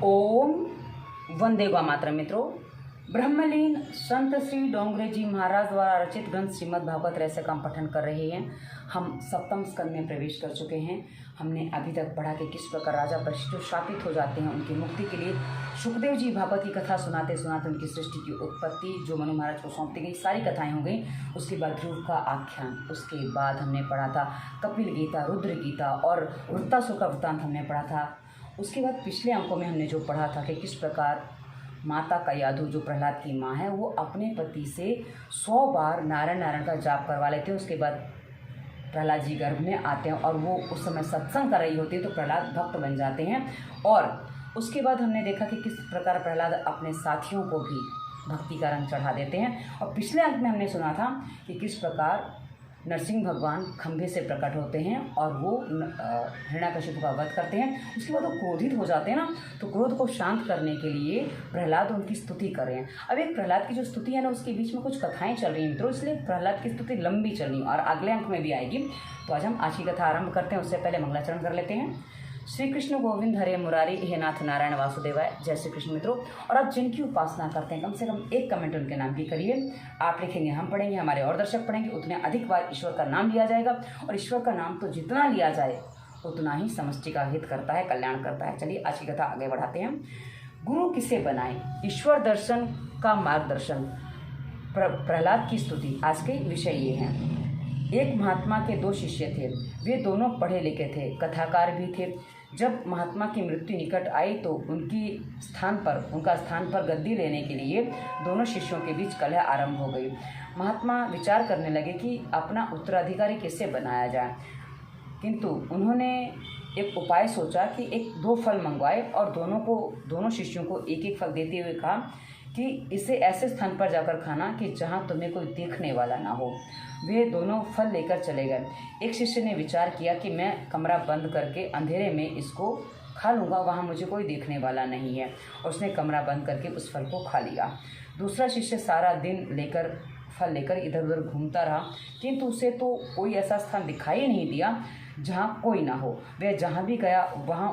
ओम वंदे गौ मातरम। मित्रों, ब्रह्मलीन संत श्री डोंगरे जी महाराज द्वारा रचित ग्रंथ श्रीमद् भागवत रहस्य का हम पठन कर रहे हैं। हम सप्तम स्कंद में प्रवेश कर चुके हैं। हमने अभी तक पढ़ा कि किस प्रकार राजा परीक्षित शापित हो जाते हैं, उनकी मुक्ति के लिए सुखदेव जी भागवत की कथा सुनाते सुनाते उनकी सृष्टि की उत्पत्ति जो मनु महाराज को सौंपती गई सारी कथाएं हो गई। उसके बाद ध्रुव का आख्यान, उसके बाद हमने पढ़ा था कपिल गीता, रुद्र गीता और वृत्तासुर का वृत्तांत हमने पढ़ा था। उसके बाद पिछले अंकों में हमने जो पढ़ा था कि किस प्रकार माता कयाधु जो प्रहलाद की माँ है वो अपने पति से 100 बार नारायण नारायण का जाप करवा लेते हैं। उसके बाद प्रहलाद जी गर्भ में आते हैं और वो उस समय सत्संग कर रही होती है तो प्रहलाद भक्त बन जाते हैं। और उसके बाद हमने देखा कि किस प्रकार प्रहलाद अपने साथियों को भी भक्ति का रंग चढ़ा देते हैं। और पिछले अंक में हमने सुना था कि किस प्रकार नरसिंह भगवान खंभे से प्रकट होते हैं और वो हिरण्याकशिपु का वध करते हैं। उसके बाद वो क्रोधित हो जाते हैं ना, तो क्रोध को शांत करने के लिए प्रहलाद उनकी स्तुति कर रहे हैं। अब एक प्रहलाद की जो स्तुति है ना, उसके बीच में कुछ कथाएं चल रही हैं मित्रों, इसलिए प्रहलाद की स्तुति लंबी चल रही है और अगले अंक में भी आएगी। तो आज हम आज की कथा आरंभ करते हैं, उससे पहले मंगलाचरण कर लेते हैं। श्री कृष्ण गोविंद हरे मुरारी, हे नाथ नारायण वासुदेवाय। जय श्री कृष्ण मित्रों। और आप जिनकी उपासना करते हैं कम से कम एक कमेंट उनके नाम की करिए। आप लिखेंगे, हम पढ़ेंगे, हमारे और दर्शक पढ़ेंगे, उतने अधिक बार ईश्वर का नाम लिया जाएगा। और ईश्वर का नाम तो जितना लिया जाए उतना ही समष्टि का हित करता है, कल्याण करता है। चलिए आज की कथा आगे बढ़ाते हैं। गुरु किसे बनाए, ईश्वर दर्शन का मार्गदर्शन, प्रहलाद की स्तुति। आज के विषय ये हैं। एक महात्मा के 2 शिष्य थे। वे दोनों पढ़े लिखे थे, कथाकार भी थे। जब महात्मा की मृत्यु निकट आई तो उनका स्थान पर गद्दी लेने के लिए दोनों शिष्यों के बीच कलह आरंभ हो गई। महात्मा विचार करने लगे कि अपना उत्तराधिकारी किससे बनाया जाए, किंतु उन्होंने एक उपाय सोचा कि 2 फल मंगवाए और दोनों शिष्यों को एक एक फल देते हुए कहा कि इसे ऐसे स्थान पर जाकर खाना कि जहाँ तुम्हें कोई देखने वाला ना हो। वे दोनों फल लेकर चले गए। एक शिष्य ने विचार किया कि मैं कमरा बंद करके अंधेरे में इसको खा लूँगा, वहाँ मुझे कोई देखने वाला नहीं है। उसने कमरा बंद करके उस फल को खा लिया। दूसरा शिष्य सारा दिन फल लेकर इधर उधर घूमता रहा, किंतु उसे तो कोई ऐसा स्थान दिखाई नहीं दिया जहाँ कोई ना हो। वह जहाँ भी गया वहाँ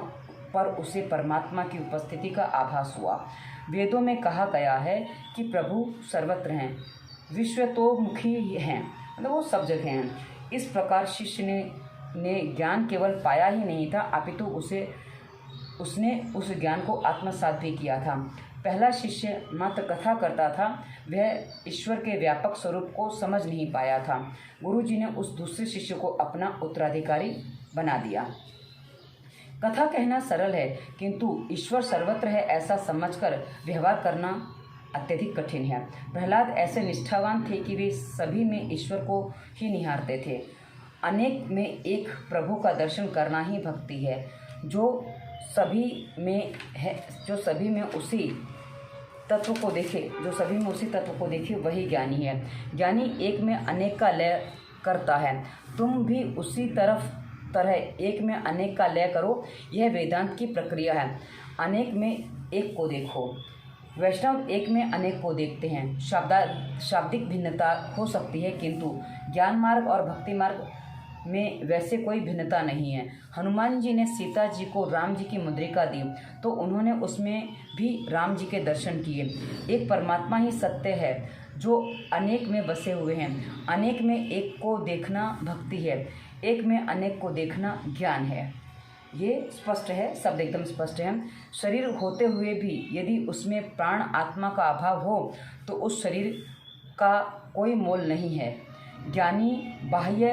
पर उसे परमात्मा की उपस्थिति का आभास हुआ। वेदों में कहा गया है कि प्रभु सर्वत्र हैं, विश्वतोमुखी हैं, मतलब वो सब जगह हैं। इस प्रकार शिष्य ने ज्ञान केवल पाया ही नहीं था, अपितु उसने उस ज्ञान को आत्मसात भी किया था। पहला शिष्य मात्र कथा करता था, वह ईश्वर के व्यापक स्वरूप को समझ नहीं पाया था। गुरुजी ने उस दूसरे शिष्य को अपना उत्तराधिकारी बना दिया। कथा कहना सरल है, किंतु ईश्वर सर्वत्र है ऐसा समझकर व्यवहार करना अत्यधिक कठिन है। प्रहलाद ऐसे निष्ठावान थे कि वे सभी में ईश्वर को ही निहारते थे। अनेक में एक प्रभु का दर्शन करना ही भक्ति है। जो सभी में उसी तत्व को देखे वही ज्ञानी है। ज्ञानी एक में अनेक का लय करता है। तुम भी उसी तरह एक में अनेक का लय करो। यह वेदांत की प्रक्रिया है। अनेक में एक को देखो। वैष्णव एक में अनेक को देखते हैं। शाब्दिक भिन्नता हो सकती है, किंतु ज्ञान मार्ग और भक्ति मार्ग में वैसे कोई भिन्नता नहीं है। हनुमान जी ने सीता जी को राम जी की मुद्रिका दी तो उन्होंने उसमें भी राम जी के दर्शन किए। एक परमात्मा ही सत्य है जो अनेक में बसे हुए हैं। अनेक में एक को देखना भक्ति है, एक में अनेक को देखना ज्ञान है। ये स्पष्ट है, शब्द एकदम स्पष्ट है। शरीर होते हुए भी यदि उसमें प्राण आत्मा का अभाव हो तो उस शरीर का कोई मोल नहीं है। ज्ञानी बाह्य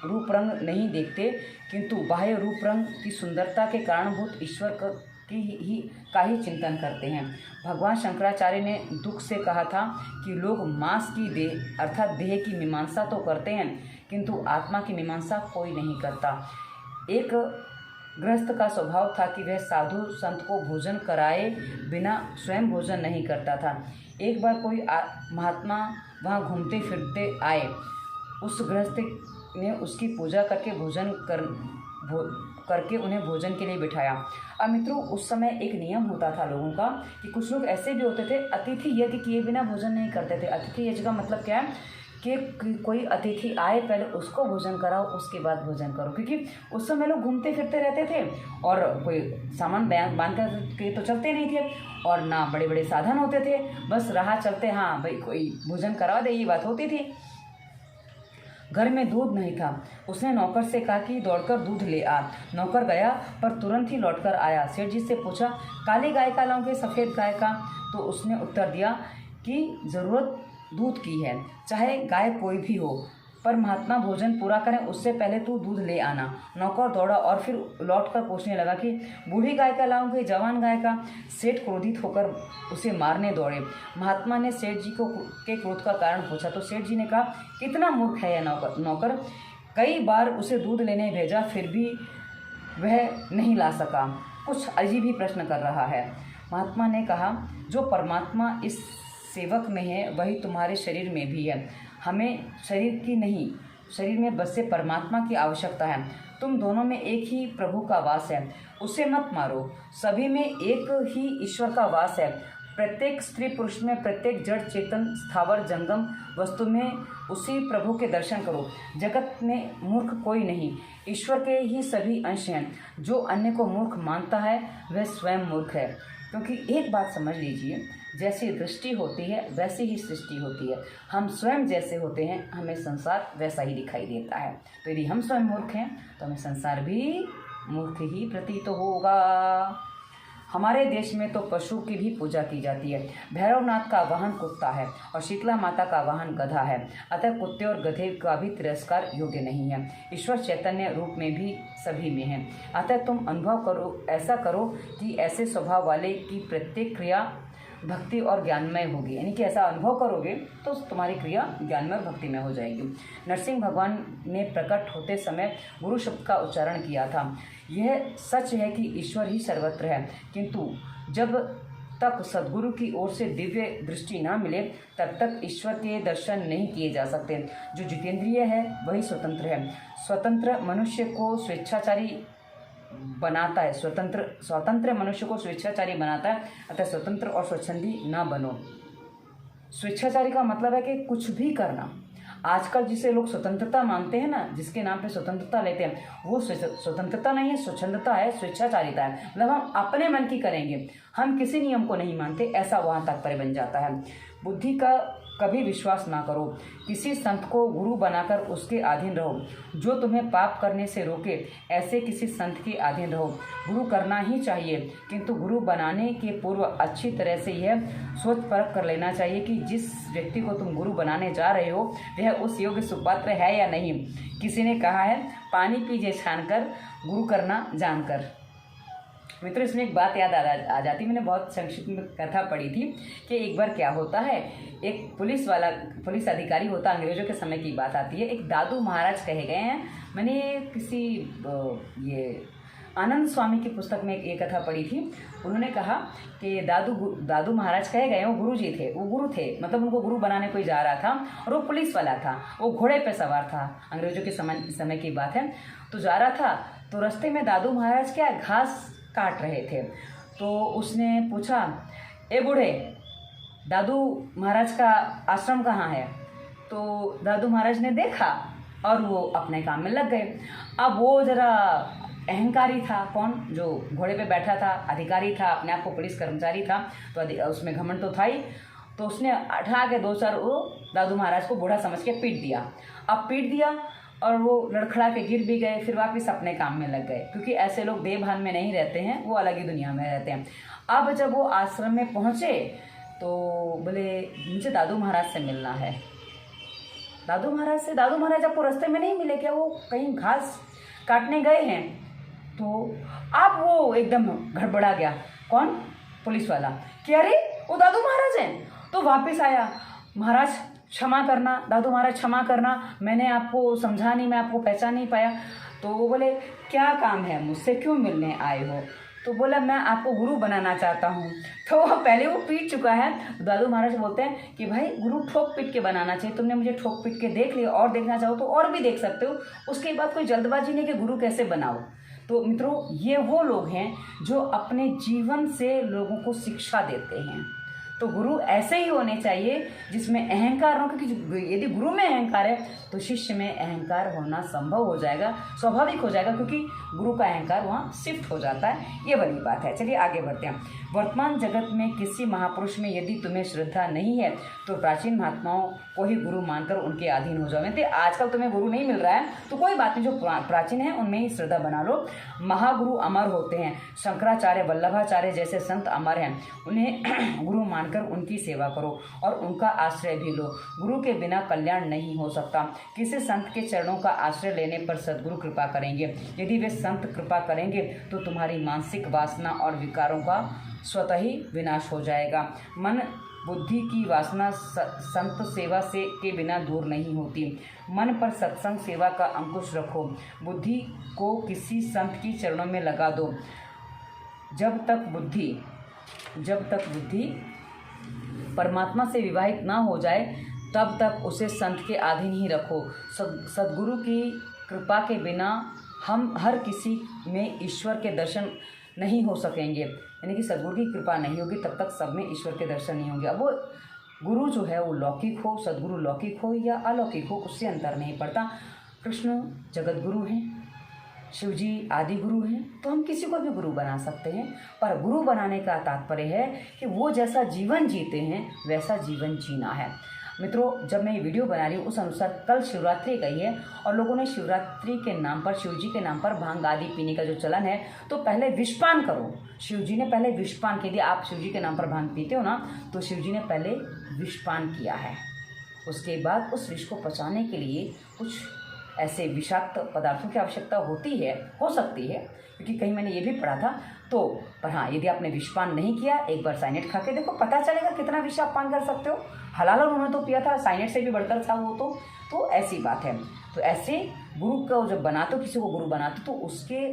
रूप रंग नहीं देखते, किंतु बाह्य रूप रंग की सुंदरता के कारणभूत ईश्वर का ही चिंतन करते हैं। भगवान शंकराचार्य ने दुख से कहा था कि लोग मांस की देह अर्थात देह की मीमांसा तो करते हैं, किंतु आत्मा की मीमांसा कोई नहीं करता। एक गृहस्थ का स्वभाव था कि वह साधु संत को भोजन कराए बिना स्वयं भोजन नहीं करता था। एक बार कोई महात्मा वहाँ घूमते फिरते आए। उस गृहस्थ ने उसकी पूजा करके उन्हें भोजन के लिए बिठाया। अब मित्रों, उस समय एक नियम होता था लोगों का कि कुछ लोग ऐसे भी होते थे, अतिथि यज्ञ किए बिना भोजन नहीं करते थे। अतिथि यज्ञ का मतलब क्या है कि कोई अतिथि आए पहले उसको भोजन कराओ, उसके बाद भोजन करो, क्योंकि उस समय लोग घूमते फिरते रहते थे और कोई सामान बांध कर के तो चलते नहीं थे और ना बड़े बड़े साधन होते थे, बस राह चलते हाँ भाई कोई भोजन करवा दे, ये बात होती थी। घर में दूध नहीं था। उसने नौकर से कहा कि दौड़कर दूध ले आ। नौकर गया पर तुरंत ही लौटकर आया। सेठ जी से पूछा, काली गाय का लाऊंगे सफ़ेद गाय का? तो उसने उत्तर दिया कि ज़रूरत दूध की है, चाहे गाय कोई भी हो, पर महात्मा भोजन पूरा करें उससे पहले तू दूध ले आना। नौकर दौड़ा और फिर लौटकर पूछने लगा कि बूढ़ी गाय का लाऊंगे जवान गाय का? सेठ क्रोधित होकर उसे मारने दौड़े। महात्मा ने सेठ जी के क्रोध का कारण पूछा तो सेठ जी ने कहा, कितना मूर्ख है यह नौकर। कई बार उसे दूध लेने भेजा फिर भी वह नहीं ला सका, कुछ अजीब ही प्रश्न कर रहा है। महात्मा ने कहा, जो परमात्मा इस सेवक में है वही तुम्हारे शरीर में भी है। हमें शरीर की नहीं, शरीर में बसे परमात्मा की आवश्यकता है। तुम दोनों में एक ही प्रभु का वास है, उसे मत मारो। सभी में एक ही ईश्वर का वास है। प्रत्येक स्त्री पुरुष में, प्रत्येक जड़ चेतन स्थावर जंगम वस्तु में उसी प्रभु के दर्शन करो। जगत में मूर्ख कोई नहीं, ईश्वर के ही सभी अंश हैं। जो अन्य को मूर्ख मानता है वह स्वयं मूर्ख है। क्योंकि एक बात समझ लीजिए, जैसी दृष्टि होती है वैसी ही सृष्टि होती है। हम स्वयं जैसे होते हैं हमें संसार वैसा ही दिखाई देता है। तो यदि हम स्वयं मूर्ख हैं तो हमें संसार भी मूर्ख ही प्रतीत होगा। हमारे देश में तो पशु की भी पूजा की जाती है। भैरवनाथ का वाहन कुत्ता है और शीतला माता का वाहन गधा है, अतः कुत्ते और गधे का भी तिरस्कार योग्य नहीं है। ईश्वर चैतन्य रूप में भी सभी में है, अतः तुम अनुभव करो, ऐसा करो कि ऐसे स्वभाव वाले की प्रत्येक क्रिया भक्ति और ज्ञानमय होगी। यानी कि ऐसा अनुभव करोगे तो तुम्हारी क्रिया ज्ञानमय और भक्तिमय हो जाएगी। नरसिंह भगवान ने प्रकट होते समय गुरु शब्द का उच्चारण किया था। यह सच है कि ईश्वर ही सर्वत्र है, किंतु जब तक सद्गुरु की ओर से दिव्य दृष्टि न मिले तब तक ईश्वर के दर्शन नहीं किए जा सकते। जो जितेंद्रिय है वही स्वतंत्र है। स्वतंत्र मनुष्य को स्वेच्छाचारी बनाता है, स्वतंत्र मनुष्य को स्वेच्छाचारी बनाता है, अतः स्वतंत्र और स्वच्छंदी न बनो। स्वेच्छाचारी का मतलब है कि कुछ भी करना। आजकल जिसे लोग स्वतंत्रता मानते हैं ना, जिसके नाम पे स्वतंत्रता लेते हैं, वो स्वतंत्रता नहीं है, स्वच्छंदता है, स्वेच्छाचारिता है। मतलब हम अपने मन की करेंगे, हम किसी नियम को नहीं मानते, ऐसा वहाँ तात्पर्य बन जाता है। बुद्धि का कभी विश्वास ना करो। किसी संत को गुरु बनाकर उसके अधीन रहो। जो तुम्हें पाप करने से रोके ऐसे किसी संत के अधीन रहो। गुरु करना ही चाहिए, किंतु गुरु बनाने के पूर्व अच्छी तरह से यह सोच परख कर लेना चाहिए कि जिस व्यक्ति को तुम गुरु बनाने जा रहे हो वह उस योग्य सुपात्र है या नहीं। किसी ने कहा है, पानी पीजिए छानकर, गुरु करना जानकर। मित्रों, इसमें एक बात याद आ जाती। मैंने बहुत संक्षिप्त में कथा पढ़ी थी कि एक बार क्या होता है, एक पुलिस अधिकारी होता, अंग्रेजों के समय की बात आती है। एक दादू महाराज कहे गए हैं। मैंने किसी ये आनंद स्वामी की पुस्तक में एक कथा पढ़ी थी। उन्होंने कहा कि दादू महाराज कहे गए, वो गुरु जी थे, वो गुरु थे, मतलब उनको गुरु बनाने कोई जा रहा था और वो पुलिस वाला था, वो घोड़े पे सवार था। अंग्रेजों के समय की बात है। तो जा रहा था तो रास्ते में दादू महाराज क्या घास काट रहे थे। तो उसने पूछा, ए बूढ़े, दादू महाराज का आश्रम कहाँ है? तो दादू महाराज ने देखा और वो अपने काम में लग गए। अब वो जरा अहंकारी था, कौन, जो घोड़े पे बैठा था, अधिकारी था, अपने आप को पुलिस कर्मचारी था, तो उसमें घमंड तो था ही। तो उसने उठा के 2 चार वो दादू महाराज को बूढ़ा समझ के पीट दिया। अब पीट दिया और वो लड़खड़ा के गिर भी गए, फिर वापस अपने काम में लग गए, क्योंकि ऐसे लोग देवभान में नहीं रहते हैं, वो अलग ही दुनिया में रहते हैं। अब जब वो आश्रम में पहुँचे तो बोले, मुझे दादू महाराज से मिलना है। दादू महाराज आपको रास्ते में नहीं मिले क्या? वो कहीं घास काटने गए हैं। तो अब वो एकदम गड़बड़ा गया। कौन? पुलिस वाला। कि अरे वो दादू महाराज हैं। तो वापस आया, महाराज क्षमा करना, दादू महाराज क्षमा करना, मैंने आपको समझा नहीं, मैं आपको पहचान नहीं पाया। तो वो बोले, क्या काम है, मुझसे क्यों मिलने आए हो? तो बोला, मैं आपको गुरु बनाना चाहता हूँ। तो पहले वो पीट चुका है। तो दादू महाराज बोलते हैं कि भाई गुरु ठोक पीट के बनाना चाहिए, तुमने मुझे ठोक पीट के देख लिया, और देखना चाहो तो और भी देख सकते हो। उसके बाद कोई जल्दबाजी नहीं कि गुरु कैसे बनाओ। तो मित्रों, ये वो लोग हैं जो अपने जीवन से लोगों को शिक्षा देते हैं। तो गुरु ऐसे ही होने चाहिए जिसमें अहंकार हो, क्योंकि यदि गुरु में अहंकार है तो शिष्य में अहंकार होना संभव हो जाएगा, स्वाभाविक हो जाएगा, क्योंकि गुरु का अहंकार वहाँ शिफ्ट हो जाता है। ये बड़ी बात है। चलिए आगे बढ़ते हैं। वर्तमान जगत में किसी महापुरुष में यदि तुम्हें श्रद्धा नहीं है तो प्राचीन महात्माओं को ही गुरु मानकर उनके अधीन हो जाओ। यदि आजकल तुम्हें गुरु नहीं मिल रहा है तो कोई बात नहीं, जो प्राचीन है उनमें ही श्रद्धा बना लो। महागुरु अमर होते हैं, शंकराचार्य वल्लभाचार्य जैसे संत अमर हैं, उन्हें गुरु मानकर उनकी सेवा करो और उनका आश्रय भी लो। गुरु के बिना कल्याण नहीं हो सकता। किसी संत के चरणों का आश्रय लेने पर सद्गुरु कृपा करेंगे। यदि वे संत कृपा करेंगे तो तुम्हारी मानसिक वासना और विकारों का स्वतः ही विनाश हो जाएगा। मन बुद्धि की वासना संत सेवा से के बिना दूर नहीं होती। मन पर सत्संग सेवा का अंकुश रखो। बुद्धि को किसी संत की चरणों में लगा दो। जब तक बुद्धि परमात्मा से विवाहित ना हो जाए तब तक उसे संत के अधीन ही रखो। सद्गुरु की कृपा के बिना हम हर किसी में ईश्वर के दर्शन नहीं हो सकेंगे। यानी कि सद्गुरु की कृपा नहीं होगी तब तक सब में ईश्वर के दर्शन नहीं होंगे। अब वो गुरु जो है वो लौकिक हो, सद्गुरु लौकिक हो या अलौकिक हो, उससे अंतर नहीं पड़ता। कृष्ण जगत गुरु हैं, शिव जी आदि गुरु हैं, तो हम किसी को भी गुरु बना सकते हैं। पर गुरु बनाने का तात्पर्य है कि वो जैसा जीवन जीते हैं वैसा जीवन जीना है। मित्रों, जब मैं ये वीडियो बना रही हूँ उस अनुसार कल शिवरात्रि गई है और लोगों ने शिवरात्रि के नाम पर, शिव जी के नाम पर भांग आदि पीने का जो चलन है, तो पहले विषपान करो। शिव जी ने पहले विषपान किया। यदि आप शिव जी के नाम पर भांग पीते हो ना तो शिव जी ने पहले विषपान किया है। उसके बाद उस विष को पचाने के लिए कुछ ऐसे विषाक्त पदार्थों की आवश्यकता होती है, हो सकती है, क्योंकि कहीं मैंने ये भी पढ़ा था। तो पर हाँ, यदि आपने विषपान नहीं किया, एक बार साइनेट खा के देखो, पता चलेगा कितना विष आप पान कर सकते हो। हलाल उन्होंने तो पिया था, साइनेट से भी बढ़कर था वो तो ऐसी बात है। तो ऐसे गुरु को जब बनाते हो, किसी को गुरु बनाते हो, तो उसके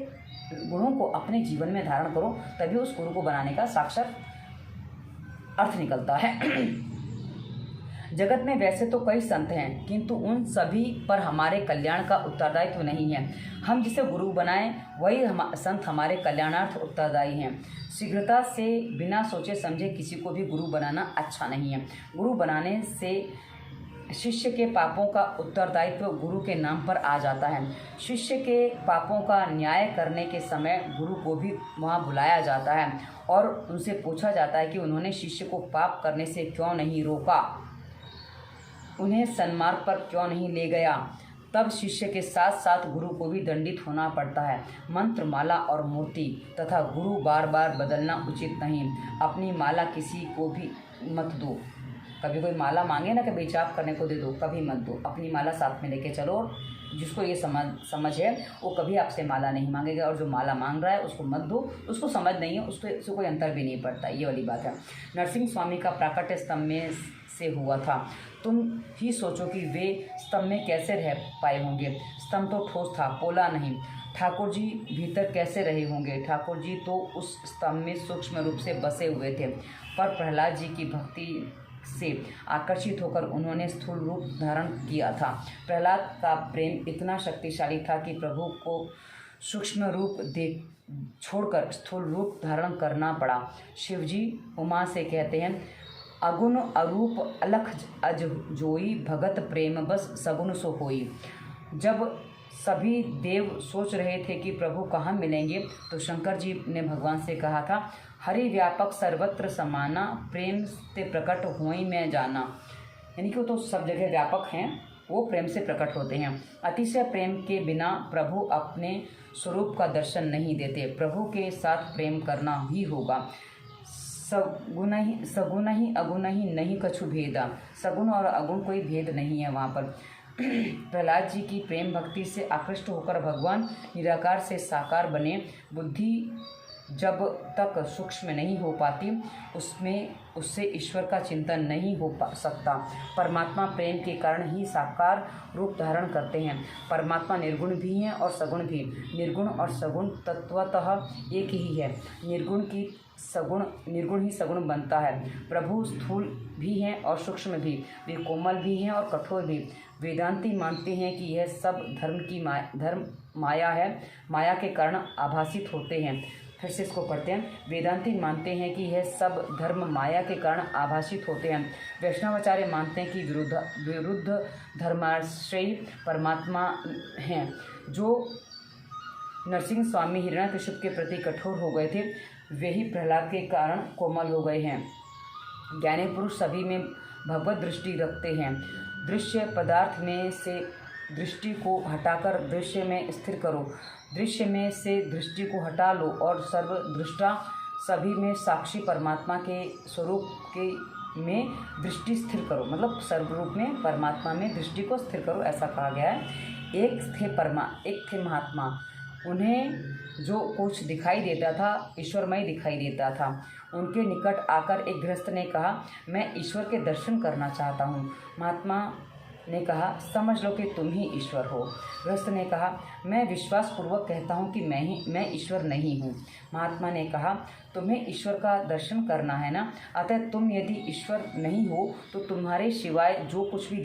गुणों को अपने जीवन में धारण करो, तभी उस गुरु को बनाने का साक्षात अर्थ निकलता है। जगत में वैसे तो कई संत हैं, किंतु उन सभी पर हमारे कल्याण का उत्तरदायित्व नहीं है। हम जिसे गुरु बनाएं वही संत हमारे कल्याणार्थ उत्तरदायी हैं। शीघ्रता से बिना सोचे समझे किसी को भी गुरु बनाना अच्छा नहीं है। गुरु बनाने से शिष्य के पापों का उत्तरदायित्व गुरु के नाम पर आ जाता है। शिष्य के पापों का न्याय करने के समय गुरु को भी वहाँ बुलाया जाता है और उनसे पूछा जाता है कि उन्होंने शिष्य को पाप करने से क्यों नहीं रोका, उन्हें सन्मार्ग पर क्यों नहीं ले गया। तब शिष्य के साथ साथ गुरु को भी दंडित होना पड़ता है। मंत्र, माला और मूर्ति तथा गुरु बार बार बदलना उचित नहीं। अपनी माला किसी को भी मत दो। कभी कोई माला मांगे ना, कभी जाप करने को दे दो, कभी मत दो। अपनी माला साथ में लेके चलो। जिसको ये समझ है वो कभी आपसे माला नहीं मांगेगा, और जो माला मांग रहा है उसको मत दो। उसको समझ नहीं है, उसको कोई अंतर भी नहीं पड़ता। ये वाली बात है। नरसिंह स्वामी का प्राकट्य स्तंभ में से हुआ था। तुम ही सोचो कि वे स्तंभ में कैसे रह पाए होंगे। स्तंभ तो ठोस था, पोला नहीं। ठाकुर जी भीतर कैसे रहे होंगे। ठाकुर जी तो उस स्तंभ में सूक्ष्म रूप से बसे हुए थे, पर प्रहलाद जी की भक्ति से आकर्षित होकर उन्होंने स्थूल रूप धारण किया था। प्रहलाद का प्रेम इतना शक्तिशाली था कि प्रभु को सूक्ष्म रूप छोड़कर स्थूल रूप धारण करना पड़ा। शिवजी उमा से कहते हैं, अगुण अरूप अलख अज जोई, भगत प्रेम बस सगुण सो होई। जब सभी देव सोच रहे थे कि प्रभु कहाँ मिलेंगे, तो शंकर जी ने भगवान से कहा था, हरि व्यापक सर्वत्र समाना, प्रेम से प्रकट होई मैं जाना। यानी कि वो तो सब जगह व्यापक हैं, वो प्रेम से प्रकट होते हैं। अतिशय प्रेम के बिना प्रभु अपने स्वरूप का दर्शन नहीं देते। प्रभु के साथ प्रेम करना ही होगा। सगुण ही अगुण ही नहीं कछु भेदा। सगुण और अगुण कोई भेद नहीं है वहाँ पर। प्रहलाद जी की प्रेम भक्ति से आकृष्ट होकर भगवान निराकार से साकार बने। बुद्धि जब तक सूक्ष्म नहीं हो पाती उससे ईश्वर का चिंतन नहीं हो सकता। परमात्मा प्रेम के कारण ही साकार रूप धारण करते हैं। परमात्मा निर्गुण भी हैं और सगुण भी। निर्गुण और सगुण तत्वतः एक ही है। निर्गुण ही सगुण बनता है। प्रभु स्थूल भी हैं और सूक्ष्म भी। वे कोमल भी हैं और कठोर भी। वेदांती मानते हैं कि यह सब धर्म माया है। माया के कारण आभासित होते हैं। फिर से इसको पढ़ते हैं। वेदांती मानते हैं कि यह सब धर्म माया के कारण आभासित होते हैं। वैष्णवाचार्य मानते हैं कि विरुद्ध धर्माश्रयी परमात्मा हैं। जो नरसिंह स्वामी हिरण्यकशिप के प्रति कठोर हो गए थे, वे ही प्रहलाद के कारण कोमल हो गए हैं। ज्ञानी पुरुष सभी में भगवत दृष्टि रखते हैं। दृश्य पदार्थ में से दृष्टि को हटाकर दृश्य में स्थिर करो, दृश्य में से दृष्टि को हटा लो और सर्वदृष्टा सभी में साक्षी परमात्मा के स्वरूप के में दृष्टि स्थिर करो। मतलब सर्वरूप में परमात्मा में दृष्टि को स्थिर करो, ऐसा कहा गया है। एक थे महात्मा, उन्हें जो कुछ दिखाई देता था ईश्वरमय दिखाई देता था। उनके निकट आकर एक गृहस्थ ने कहा, मैं ईश्वर के दर्शन करना चाहता हूँ। महात्मा ने कहा, समझ लो कि तुम ही ईश्वर हो। गृहस्थ ने कहा, मैं विश्वासपूर्वक कहता हूँ कि मैं ईश्वर नहीं हूँ। महात्मा ने कहा, तुम्हें ईश्वर का दर्शन करना है ना, अतः तुम यदि ईश्वर नहीं हो तो तुम्हारे सिवाय जो कुछ भी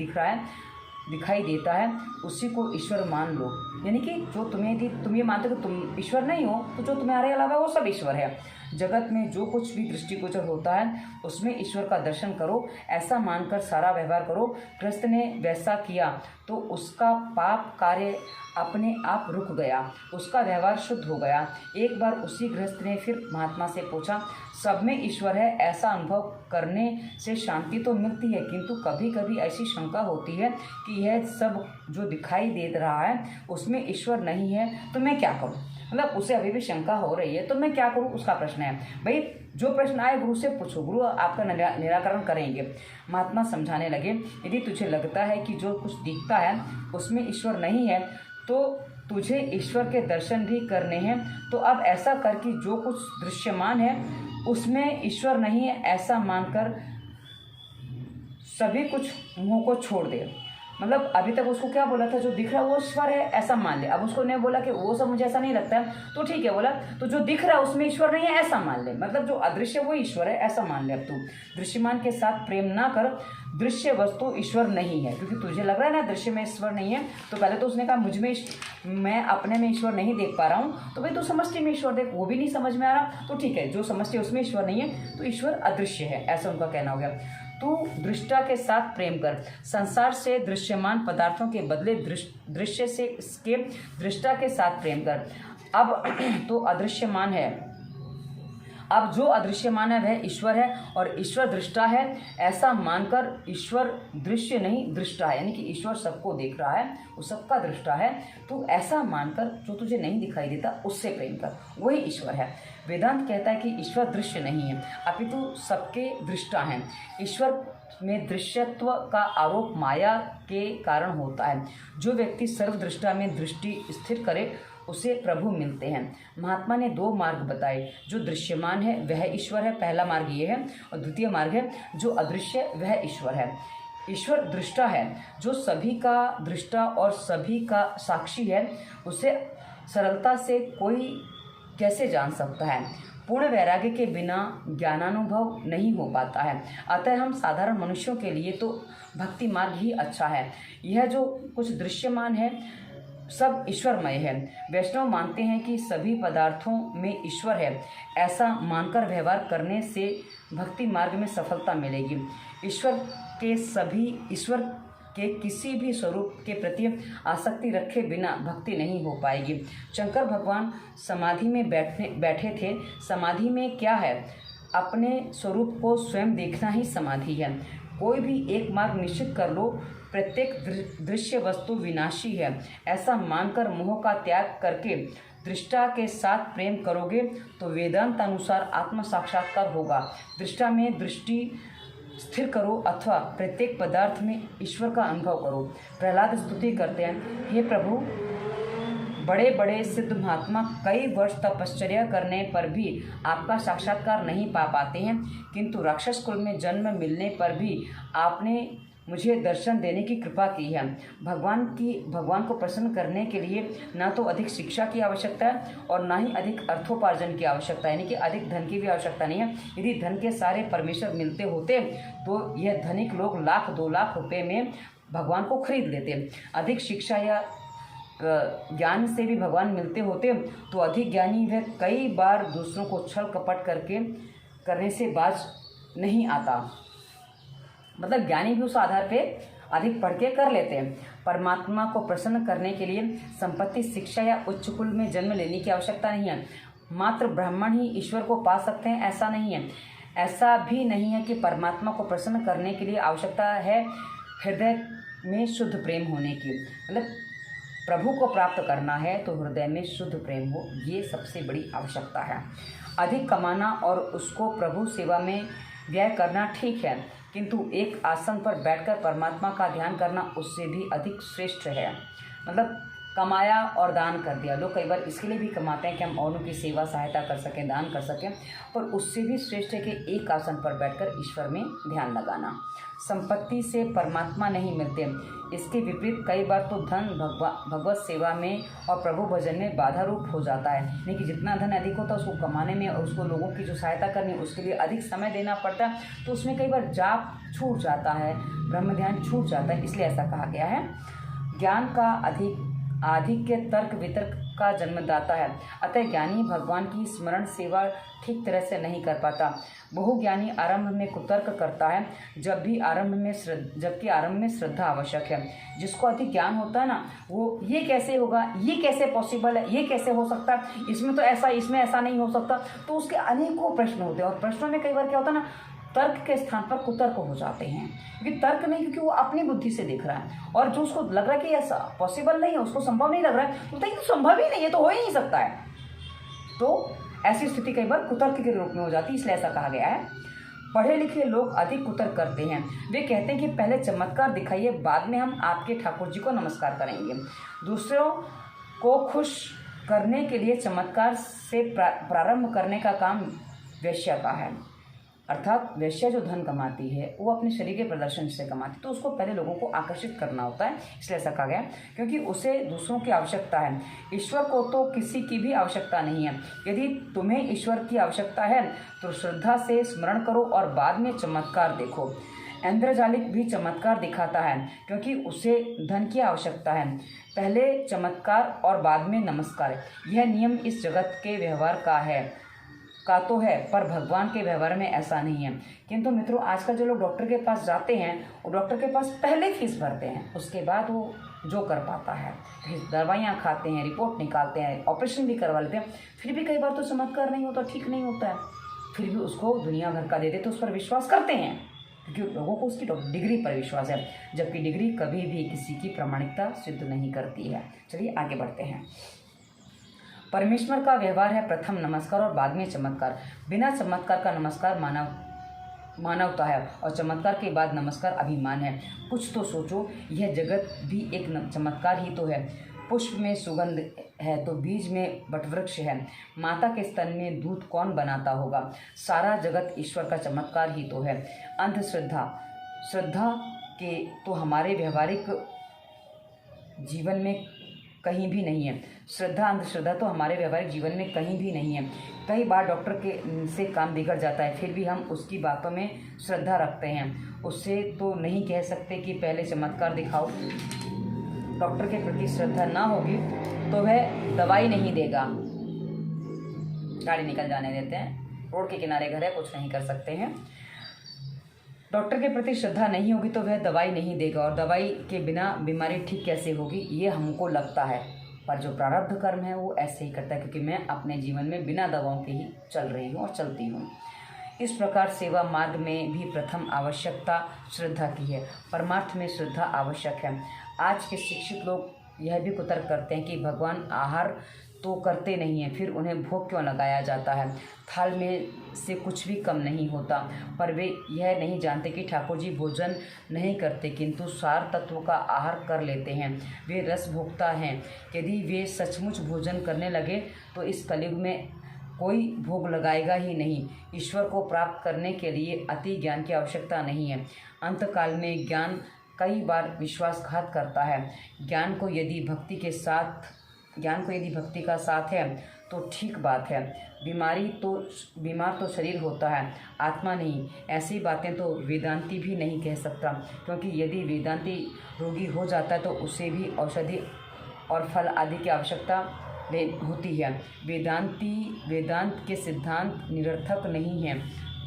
दिखाई देता है उसी को ईश्वर मान लो। यानी कि जो तुम ये मानते हो कि तुम ईश्वर नहीं हो, तो जो तुम्हारे अलावा वो सब ईश्वर है। जगत में जो कुछ भी दृष्टिगोचर होता है उसमें ईश्वर का दर्शन करो, ऐसा मानकर सारा व्यवहार करो। गृहस्थ ने वैसा किया तो उसका पाप कार्य अपने आप रुक गया, उसका व्यवहार शुद्ध हो गया। एक बार उसी गृहस्थ ने फिर महात्मा से पूछा, सब में ईश्वर है ऐसा अनुभव करने से शांति तो मिलती है, किंतु कभी कभी ऐसी शंका होती है कि यह सब जो दिखाई दे रहा है उसमें ईश्वर नहीं है, तो मैं क्या करूं? मतलब उसे अभी भी शंका हो रही है, तो मैं क्या करूं, उसका प्रश्न है। भाई जो प्रश्न आए गुरु से पूछो, गुरु आपका निराकरण करेंगे। महात्मा समझाने लगे, यदि तुझे लगता है कि जो कुछ दिखता है उसमें ईश्वर नहीं है तो तुझे ईश्वर के दर्शन भी करने हैं, तो अब ऐसा कर कि जो कुछ दृश्यमान है उसमें ईश्वर नहीं है ऐसा मानकर सभी कुछ मुंह को छोड़ दे। मतलब अभी तक उसको क्या बोला था, जो दिख रहा है वो ईश्वर है ऐसा मान ले। अब उसको ने बोला कि वो सब मुझे ऐसा नहीं लगता है, तो ठीक है बोला, तो जो दिख रहा है उसमें ईश्वर नहीं है ऐसा मान ले। मतलब जो अदृश्य वो ईश्वर है ऐसा मान ले। अब तू दृश्यमान के साथ प्रेम ना कर, दृश्य वस्तु ईश्वर नहीं है, क्योंकि तुझे लग रहा है ना दृश्य में ईश्वर नहीं है। तो पहले तो उसने कहा मैं अपने में ईश्वर नहीं देख पा रहा हूँ, तो भाई तू समष्टि में ईश्वर देख, वो भी नहीं समझ में आ रहा, तो ठीक है जो समष्टि उसमें ईश्वर नहीं है तो ईश्वर अदृश्य है, ऐसा उनका कहना हो गया। तू दृष्टा के साथ प्रेम कर, संसार से दृश्यमान पदार्थों के बदले दृश्य से इसके दृष्टा के साथ प्रेम कर। अब तो अदृश्यमान है, अब जो अदृश्यमान है वह ईश्वर है और ईश्वर दृष्टा है ऐसा मानकर, ईश्वर दृश्य नहीं दृष्टा है, यानी कि ईश्वर सबको देख रहा है, वो सबका दृष्टा है, तो ऐसा मानकर जो तुझे नहीं दिखाई देता उससे प्रेम कर, वही ईश्वर है। वेदांत कहता है कि ईश्वर दृश्य नहीं है अपितु सबके दृष्टा हैं। ईश्वर में दृश्यत्व का आरोप माया के कारण होता है। जो व्यक्ति सर्वदृष्टा में दृष्टि स्थिर करे उसे प्रभु मिलते हैं। महात्मा ने दो मार्ग बताए, जो दृश्यमान है वह ईश्वर है, पहला मार्ग ये है, और द्वितीय मार्ग है जो अदृश्य वह ईश्वर है। ईश्वर दृष्टा है, जो सभी का दृष्टा और सभी का साक्षी है, उसे सरलता से कोई कैसे जान सकता है। पूर्ण वैराग्य के बिना ज्ञानानुभव नहीं हो पाता है, अतः हम साधारण मनुष्यों के लिए तो भक्ति मार्ग ही अच्छा है। यह जो कुछ दृश्यमान है सब ईश्वरमय है। वैष्णव मानते हैं कि सभी पदार्थों में ईश्वर है, ऐसा मानकर व्यवहार करने से भक्ति मार्ग में सफलता मिलेगी। ईश्वर के किसी भी स्वरूप के प्रति आसक्ति रखे बिना भक्ति नहीं हो पाएगी। शंकर भगवान समाधि में बैठे थे। समाधि में क्या है, अपने स्वरूप को स्वयं देखना ही समाधि है। कोई भी एक मार्ग निश्चित कर लो, प्रत्येक दृश्य वस्तु विनाशी है ऐसा मानकर मोह का त्याग करके दृष्टा के साथ प्रेम करोगे तो वेदांत अनुसार आत्म साक्षात्कार होगा। दृष्टा में दृष्टि स्थिर करो अथवा प्रत्येक पदार्थ में ईश्वर का अनुभव करो। प्रहलाद स्तुति करते हैं, हे प्रभु, बड़े बड़े सिद्ध महात्मा कई वर्ष तपश्चर्या करने पर भी आपका साक्षात्कार नहीं पा पाते हैं, किंतु राक्षस कुल में जन्म मिलने पर भी आपने मुझे दर्शन देने की कृपा की है। भगवान को प्रसन्न करने के लिए ना तो अधिक शिक्षा की आवश्यकता है और ना ही अधिक अर्थोपार्जन की आवश्यकता है, यानी कि अधिक धन की भी आवश्यकता नहीं है। यदि धन के सारे परमेश्वर मिलते होते तो यह धनिक लोग 1,00,000 2 लाख रुपए में भगवान को खरीद लेते। अधिक शिक्षा या ज्ञान से भी भगवान मिलते होते तो अधिक ज्ञानी वह कई बार दूसरों को छल कपट करने से बाज नहीं आता। मतलब ज्ञानी भी उस आधार पे अधिक पढ़ के कर लेते हैं। परमात्मा को प्रसन्न करने के लिए संपत्ति, शिक्षा या उच्च कुल में जन्म लेने की आवश्यकता नहीं है। मात्र ब्राह्मण ही ईश्वर को पा सकते हैं ऐसा नहीं है। ऐसा भी नहीं है कि परमात्मा को प्रसन्न करने के लिए आवश्यकता है हृदय में शुद्ध प्रेम होने की। मतलब प्रभु को प्राप्त करना है तो हृदय में शुद्ध प्रेम हो, ये सबसे बड़ी आवश्यकता है। अधिक कमाना और उसको प्रभु सेवा में व्यय करना ठीक है, किंतु एक आसन पर बैठकर परमात्मा का ध्यान करना उससे भी अधिक श्रेष्ठ है। मतलब कमाया और दान कर दिया। लोग कई बार इसके लिए भी कमाते हैं कि हम औरों की सेवा सहायता कर सकें, दान कर सकें, पर उससे भी श्रेष्ठ है कि एक आसन पर बैठकर ईश्वर में ध्यान लगाना। संपत्ति से परमात्मा नहीं मिलते। इसके विपरीत कई बार तो धन भगवत सेवा में और प्रभु भजन में बाधा रूप हो जाता है। यानी कि जितना धन अधिक होता है उसको कमाने में और उसको लोगों की जो सहायता करनी है उसके लिए अधिक समय देना पड़ता है, तो उसमें कई बार जाप छूट जाता है, ब्रह्म ध्यान छूट जाता है। इसलिए ऐसा कहा गया है। ज्ञान का आधिक्य तर्क वितर्क का जन्मदाता है। अतः ज्ञानी भगवान की स्मरण सेवा ठीक तरह से नहीं कर पाता। बहुज्ञानी आरंभ में कुतर्क करता है, जबकि आरंभ में श्रद्धा आवश्यक है। जिसको अधिक ज्ञान होता है ना, वो ये कैसे होगा, ये कैसे पॉसिबल है, ये कैसे हो सकता है, इसमें तो ऐसा, इसमें ऐसा नहीं हो सकता, तो उसके अनेकों प्रश्न होते हैं। और प्रश्नों में कई बार क्या होता है ना, तर्क के स्थान पर कुतर्क हो जाते हैं। क्योंकि तर्क नहीं, क्योंकि वो अपनी बुद्धि से देख रहा है, और जो उसको लग रहा है कि ऐसा पॉसिबल नहीं है, उसको संभव नहीं लग रहा है, तो ये तो संभव ही नहीं, ये तो हो ही नहीं सकता है। तो ऐसी स्थिति कई बार कुतर्क के रूप में हो जाती है। इसलिए ऐसा कहा गया है। पढ़े लिखे लोग अधिक कुतर्क करते हैं। वे कहते हैं कि पहले चमत्कार दिखाइए, बाद में हम आपके ठाकुर जी को नमस्कार करेंगे। दूसरों को खुश करने के लिए चमत्कार से प्रारंभ करने का काम वेश्या का है। अर्थात वेश्या जो धन कमाती है वो अपने शरीर के प्रदर्शन से कमाती है, तो उसको पहले लोगों को आकर्षित करना होता है। इसलिए ऐसा कहा गया, क्योंकि उसे दूसरों की आवश्यकता है। ईश्वर को तो किसी की भी आवश्यकता नहीं है। यदि तुम्हें ईश्वर की आवश्यकता है तो श्रद्धा से स्मरण करो और बाद में चमत्कार देखो। इंद्रजालिक भी चमत्कार दिखाता है, क्योंकि उसे धन की आवश्यकता है। पहले चमत्कार और बाद में नमस्कार, यह नियम इस जगत के व्यवहार का तो है, पर भगवान के व्यवहार में ऐसा नहीं है। किंतु मित्रों, आजकल जो लोग डॉक्टर के पास जाते हैं वो डॉक्टर के पास पहले फीस भरते हैं, उसके बाद वो जो कर पाता है, दवाइयाँ खाते हैं, रिपोर्ट निकालते हैं, ऑपरेशन भी करवा लेते हैं, फिर भी कई बार तो चमत्कार नहीं होता, ठीक नहीं होता है, फिर भी उसको दुनिया भर का देते, तो उस पर विश्वास करते हैं, क्योंकि लोगों को उसकी डिग्री पर विश्वास है, जबकि डिग्री कभी भी किसी की प्रामाणिकता सिद्ध नहीं करती है। चलिए आगे बढ़ते हैं। परमेश्वर का व्यवहार है प्रथम नमस्कार और बाद में चमत्कार। बिना चमत्कार का नमस्कार मानवता है, और चमत्कार के बाद नमस्कार अभिमान है। कुछ तो सोचो, यह जगत भी एक चमत्कार ही तो है। पुष्प में सुगंध है तो बीज में वटवृक्ष है। माता के स्तन में दूध कौन बनाता होगा। सारा जगत ईश्वर का चमत्कार ही तो है। श्रद्धा के तो हमारे व्यवहारिक जीवन में कहीं भी नहीं है। अंधश्रद्धा तो हमारे व्यवहारिक जीवन में कहीं भी नहीं है। कई बार डॉक्टर से काम बिगड़ जाता है, फिर भी हम उसकी बातों में श्रद्धा रखते हैं। उससे तो नहीं कह सकते कि पहले चमत्कार दिखाओ। डॉक्टर के प्रति श्रद्धा ना होगी तो वह दवाई नहीं देगा। गाड़ी निकल जाने देते हैं, रोड के किनारे घर है, कुछ नहीं कर सकते हैं। डॉक्टर के प्रति श्रद्धा नहीं होगी तो वह दवाई नहीं देगा, और दवाई के बिना बीमारी ठीक कैसे होगी, ये हमको लगता है, पर जो प्रारब्ध कर्म है वो ऐसे ही करता है, क्योंकि मैं अपने जीवन में बिना दवाओं के ही चल रही हूँ और चलती हूँ। इस प्रकार सेवा मार्ग में भी प्रथम आवश्यकता श्रद्धा की है। परमार्थ में श्रद्धा आवश्यक है। आज के शिक्षित लोग यह भी कुतर्क करते हैं कि भगवान आहार तो करते नहीं हैं, फिर उन्हें भोग क्यों लगाया जाता है, थाल में से कुछ भी कम नहीं होता। पर वे यह नहीं जानते कि ठाकुर जी भोजन नहीं करते, किंतु सार तत्व का आहार कर लेते हैं। वे रस भोक्ता हैं। यदि वे सचमुच भोजन करने लगे तो इस कलयुग में कोई भोग लगाएगा ही नहीं। ईश्वर को प्राप्त करने के लिए अति ज्ञान की आवश्यकता नहीं है। अंतकाल में ज्ञान कई बार विश्वासघात करता है। ज्ञान को यदि भक्ति का साथ है तो ठीक बात है। बीमार तो शरीर होता है, आत्मा नहीं। ऐसी बातें तो वेदांती भी नहीं कह सकता, क्योंकि यदि वेदांती रोगी हो जाता है तो उसे भी औषधि और फल आदि की आवश्यकता होती है। वेदांत के सिद्धांत निरर्थक नहीं हैं,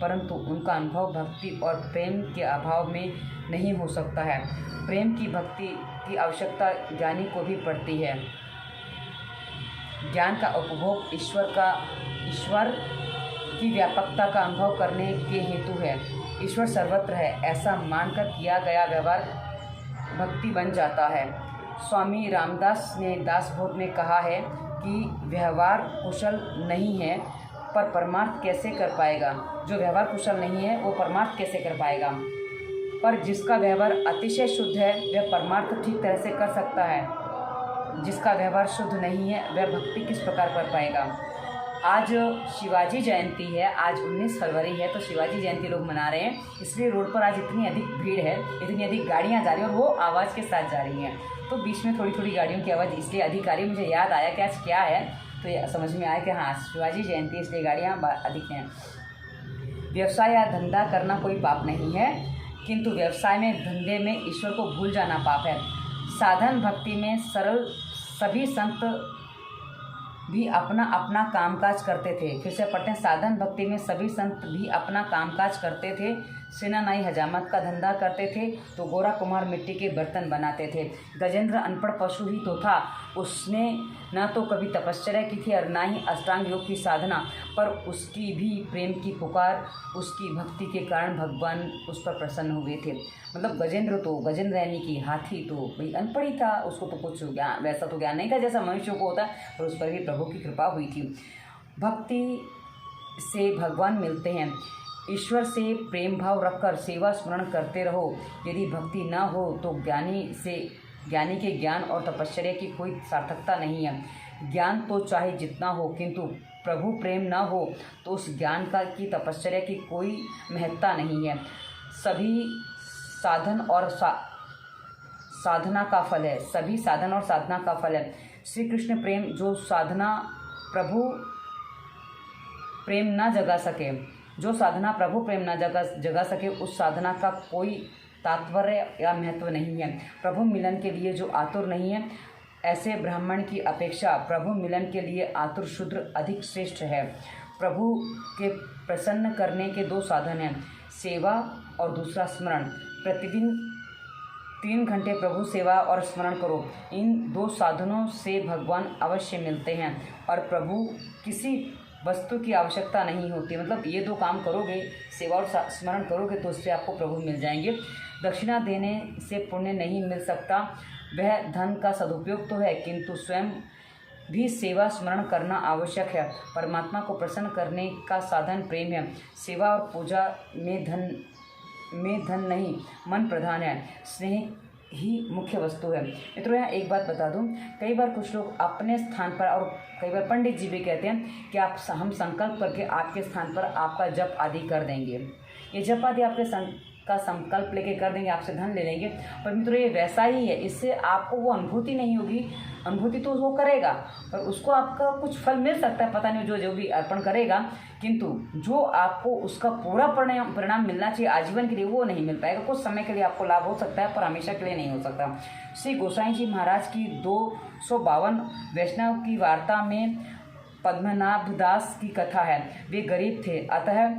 परंतु उनका अनुभव भक्ति और प्रेम के अभाव में नहीं हो सकता है। प्रेम की भक्ति की आवश्यकता ज्ञानी को भी पड़ती है। ज्ञान का उपभोग ईश्वर की व्यापकता का अनुभव करने के हेतु है। ईश्वर सर्वत्र है ऐसा मानकर किया गया व्यवहार भक्ति बन जाता है। स्वामी रामदास ने दासबोध में कहा है कि व्यवहार कुशल नहीं है पर परमार्थ कैसे कर पाएगा। जो व्यवहार कुशल नहीं है वो परमार्थ कैसे कर पाएगा। पर जिसका व्यवहार अतिशय शुद्ध है वह परमार्थ ठीक तरह से कर सकता है। जिसका व्यवहार शुद्ध नहीं है वह भक्ति किस प्रकार कर पाएगा। आज शिवाजी जयंती है, आज 19 फरवरी है, तो शिवाजी जयंती लोग मना रहे हैं, इसलिए रोड पर आज इतनी अधिक भीड़ है, इतनी अधिक गाड़ियां जा रही हैं और वो आवाज़ के साथ जा रही हैं। तो बीच में थोड़ी थोड़ी गाड़ियों की आवाज़ इसलिए अधिक आ रही है। मुझे याद आया कि आज क्या है, तो ये समझ में आया कि हाँ शिवाजी जयंती, इसलिए गाड़ियाँ अधिक हैं। व्यवसाय या धंधा करना कोई पाप नहीं है, किंतु व्यवसाय में धंधे में ईश्वर को भूल जाना पाप है। साधन भक्ति में सरल सभी संत भी अपना अपना कामकाज करते थे। फिर से पढ़ते हैं, साधन भक्ति में सभी संत भी अपना कामकाज करते थे। सेना नाई हजामत का धंधा करते थे तो गोरा कुमार मिट्टी के बर्तन बनाते थे। गजेंद्र अनपढ़ पशु ही तो था, उसने न तो कभी तपश्चर्या की थी और ना ही अष्टांग योग की साधना, पर उसकी भी प्रेम की पुकार, उसकी भक्ति के कारण भगवान उस पर प्रसन्न हुए थे। मतलब गजेंद्र यानी कि हाथी तो भाई अनपढ़ ही था, उसको तो कुछ ज्ञान वैसा तो ज्ञान नहीं था जैसा मनुष्यों को होता है, पर उस पर भी प्रभु की कृपा हुई थी। भक्ति से भगवान मिलते हैं। ईश्वर से प्रेम भाव रखकर सेवा स्मरण करते रहो। यदि भक्ति न हो तो ज्ञानी के ज्ञान और तपश्चर्या की कोई सार्थकता नहीं है। ज्ञान तो चाहे जितना हो, किंतु प्रभु प्रेम न हो तो उस ज्ञान की तपश्चर्या की कोई महत्ता नहीं है। सभी साधन और साधना का फल है। सभी साधन और साधना का फल है श्री कृष्ण प्रेम। जो साधना प्रभु प्रेम न जगा सके, जो साधना प्रभु प्रेम न जगा सके, उस साधना का कोई तात्पर्य या महत्व नहीं है। प्रभु मिलन के लिए जो आतुर नहीं है, ऐसे ब्राह्मण की अपेक्षा प्रभु मिलन के लिए आतुर शूद्र अधिक श्रेष्ठ है। प्रभु के प्रसन्न करने के दो साधन हैं, सेवा और दूसरा स्मरण। प्रतिदिन 3 घंटे प्रभु सेवा और स्मरण करो। इन दो साधनों से भगवान अवश्य मिलते हैं और प्रभु किसी वस्तु की आवश्यकता नहीं होती। मतलब ये दो काम करोगे, सेवा और स्मरण करोगे, तो उससे आपको प्रभु मिल जाएंगे। दक्षिणा देने से पुण्य नहीं मिल सकता। वह धन का सदुपयोग तो है, किंतु स्वयं भी सेवा स्मरण करना आवश्यक है। परमात्मा को प्रसन्न करने का साधन प्रेम है। सेवा और पूजा में धन नहीं, मन प्रधान है। स्नेह ही मुख्य वस्तु है। मित्रों, यहाँ एक बात बता दूं, कई बार कुछ लोग अपने स्थान पर, और कई बार पंडित जी भी कहते हैं कि हम संकल्प करके आपके स्थान पर आपका जप आदि कर देंगे। ये जप आदि आपके का संकल्प लेके कर देंगे, आपसे धन ले लेंगे, पर मित्रों ये वैसा ही है। इससे आपको वो अनुभूति नहीं होगी। अनुभूति तो वो करेगा, पर उसको आपका कुछ फल मिल सकता है, पता नहीं जो भी अर्पण करेगा, किंतु जो आपको उसका पूरा परिणाम मिलना चाहिए आजीवन के लिए, वो नहीं मिल पाएगा। कुछ समय के लिए आपको लाभ हो सकता है, पर हमेशा के लिए नहीं हो सकता। श्री गोसाई जी महाराज की 252 वैष्णव की वार्ता में पद्मनाभ दास की कथा है। वे गरीब थे, अतः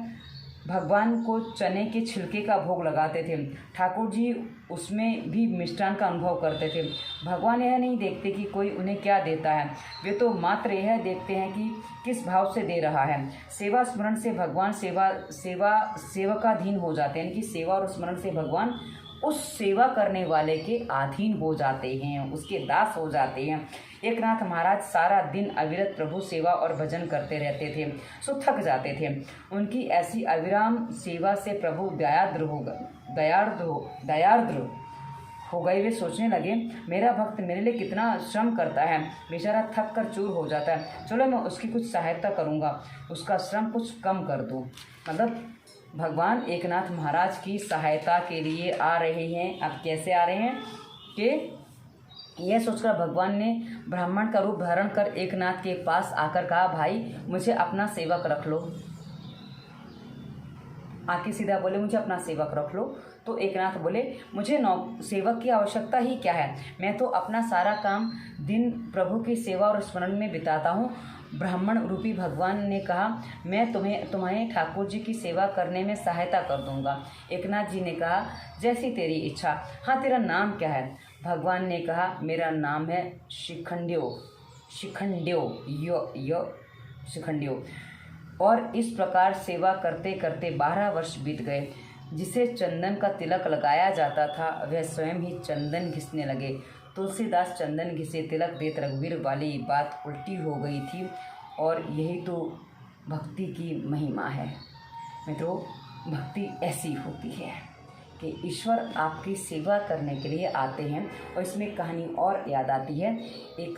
भगवान को चने के छिलके का भोग लगाते थे। ठाकुर जी उसमें भी मिष्ठान का अनुभव करते थे। भगवान यह नहीं देखते कि कोई उन्हें क्या देता है, वे तो मात्र यह देखते हैं कि किस भाव से दे रहा है। सेवा स्मरण से भगवान सेवकाधीन हो जाते हैं, यानी कि सेवा और स्मरण से भगवान उस सेवा करने वाले के अधीन हो जाते हैं, उसके दास हो जाते हैं। एक नाथ महाराज सारा दिन अविरत प्रभु सेवा और भजन करते रहते थे, सो थक जाते थे। उनकी ऐसी अविराम सेवा से प्रभु दयार्द्र हो गए। वे सोचने लगे, मेरा भक्त मेरे लिए कितना श्रम करता है, बेचारा थक कर चूर हो जाता है, चलो मैं उसकी कुछ सहायता करूँगा, उसका श्रम कुछ कम कर दूँ। मतलब भगवान एकनाथ महाराज की सहायता के लिए आ रहे हैं। अब कैसे आ रहे हैं कि यह सोचकर भगवान ने ब्राह्मण का रूप धारण कर एकनाथ के पास आकर कहा, भाई मुझे अपना सेवक रख लो। आके सीधा बोले मुझे अपना सेवक रख लो। तो एकनाथ बोले मुझे सेवक की आवश्यकता ही क्या है, मैं तो अपना सारा काम दिन प्रभु की सेवा और स्मरण में बिताता हूँ। ब्राह्मण रूपी भगवान ने कहा मैं तुम्हें ठाकुर जी की सेवा करने में सहायता कर दूंगा। एकनाथ जी ने कहा जैसी तेरी इच्छा। हाँ, तेरा नाम क्या है? भगवान ने कहा मेरा नाम है शिखंडियो शिखंडियो। और इस प्रकार सेवा करते करते 12 वर्ष बीत गए। जिसे चंदन का तिलक लगाया जाता था वह स्वयं ही चंदन घिसने लगे। तुलसीदास चंदन घिसे तिलक देत रघुवीर वाली बात उल्टी हो गई थी। और यही तो भक्ति की महिमा है मित्रों। भक्ति ऐसी होती है कि ईश्वर आपकी सेवा करने के लिए आते हैं। और इसमें कहानी और याद आती है। एक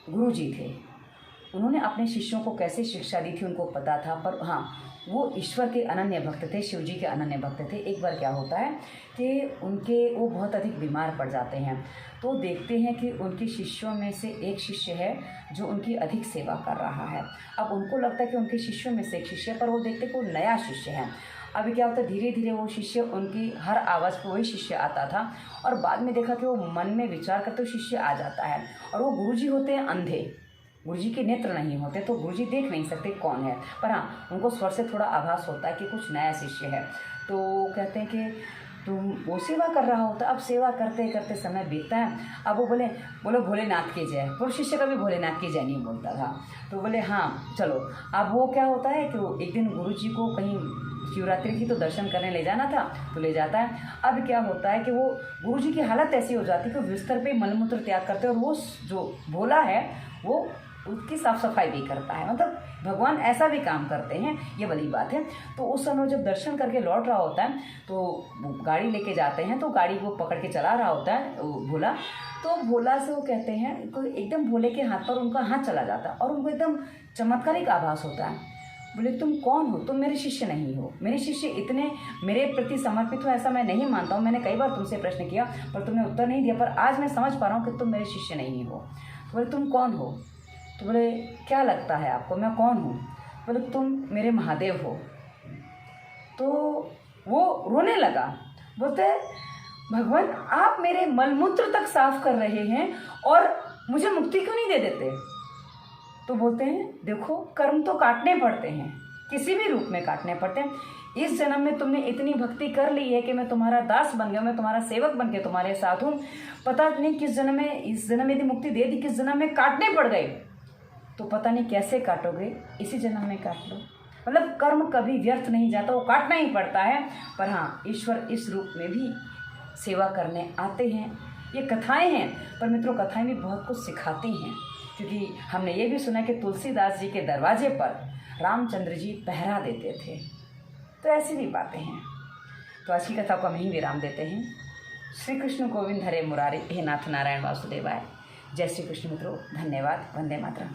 गुरुजी थे, उन्होंने अपने शिष्यों को कैसे शिक्षा दी थी उनको पता था, पर हाँ वो ईश्वर के अनन्य भक्त थे, शिव जी के अनन्य भक्त थे। एक बार क्या होता है कि वो बहुत अधिक बीमार पड़ जाते हैं। तो देखते हैं कि उनके शिष्यों में से एक शिष्य है जो उनकी अधिक सेवा कर रहा है। अब उनको लगता है कि उनके शिष्यों में से एक शिष्य है, पर वो देखते कि वो नया शिष्य है। अभी क्या होता है, धीरे धीरे वो शिष्य उनकी हर आवाज़ पर वही शिष्य आता था। और बाद में देखा कि वो मन में विचार करते वो शिष्य आ जाता है। और वो गुरुजी होते हैं अंधे, गुरुजी के नेत्र नहीं होते, तो गुरुजी देख नहीं सकते कौन है, पर हाँ उनको स्वर से थोड़ा आभास होता है कि कुछ नया शिष्य है। तो कहते हैं कि तुम वो सेवा कर रहा होता। अब सेवा करते करते समय बीतता है। अब वो बोलो भोलेनाथ की जय। वो शिष्य कभी भोलेनाथ की जय नहीं बोलता था। तो बोले हाँ चलो। अब वो क्या होता है कि वो एक दिन गुरुजी को कहीं शिवरात्रि की तो दर्शन करने ले जाना था, तो ले जाता है। अब क्या होता है कि वो गुरुजी की हालत ऐसी हो जाती है कि बिस्तर पे मलमूत्र त्याग करते हैं। और वो जो भोला है वो उसकी साफ सफाई भी करता है। मतलब भगवान ऐसा भी काम करते हैं, ये वाली बात है। तो उस समय जब दर्शन करके लौट रहा होता है तो गाड़ी लेके जाते हैं, तो गाड़ी को पकड़ के चला रहा होता है भोला। तो भोला से वो कहते हैं एकदम भोले के हाथ पर उनका हाथ चला जाता है और उनको एकदम चमत्कारिक आभास होता है। बोले तुम कौन हो? तुम मेरे शिष्य नहीं हो। मेरे शिष्य इतने मेरे प्रति समर्पित हो ऐसा मैं नहीं मानता हूँ। मैंने कई बार तुमसे प्रश्न किया पर तुमने उत्तर नहीं दिया, पर आज मैं समझ पा रहा हूँ कि तुम मेरे शिष्य नहीं हो। तो बोले तुम कौन हो? तो बोले क्या लगता है आपको मैं कौन हूँ? बोले तुम मेरे महादेव हो। तो वो रोने लगा, बोलते भगवान आप मेरे मलमूत्र तक साफ कर रहे हैं और मुझे मुक्ति क्यों नहीं दे देते? तो बोलते हैं देखो कर्म तो काटने पड़ते हैं, किसी भी रूप में काटने पड़ते हैं। इस जन्म में तुमने इतनी भक्ति कर ली है कि मैं तुम्हारा दास बन गया, मैं तुम्हारा सेवक बन के तुम्हारे साथ हूँ। पता नहीं किस जन्म में, इस जन्म में यदि मुक्ति दे दी, किस जन्म में काटने पड़ गए तो पता नहीं कैसे काटोगे, इसी जन्म में काट लो। मतलब कर्म कभी व्यर्थ नहीं जाता, वो काटना ही पड़ता है। पर हाँ ईश्वर इस रूप में भी सेवा करने आते हैं। ये कथाएं हैं, पर मित्रों कथाएं भी बहुत कुछ सिखाती हैं। क्योंकि हमने ये भी सुना कि तुलसीदास जी के दरवाजे पर रामचंद्र जी पहरा देते थे। तो ऐसी भी बातें हैं। तो आज की कथा को हम यहीं विराम देते हैं। श्री कृष्ण गोविंद हरे मुरारी, हे नाथ नारायण वासुदेवाय। जय श्री कृष्ण मित्रों, धन्यवाद। वंदे मातरम।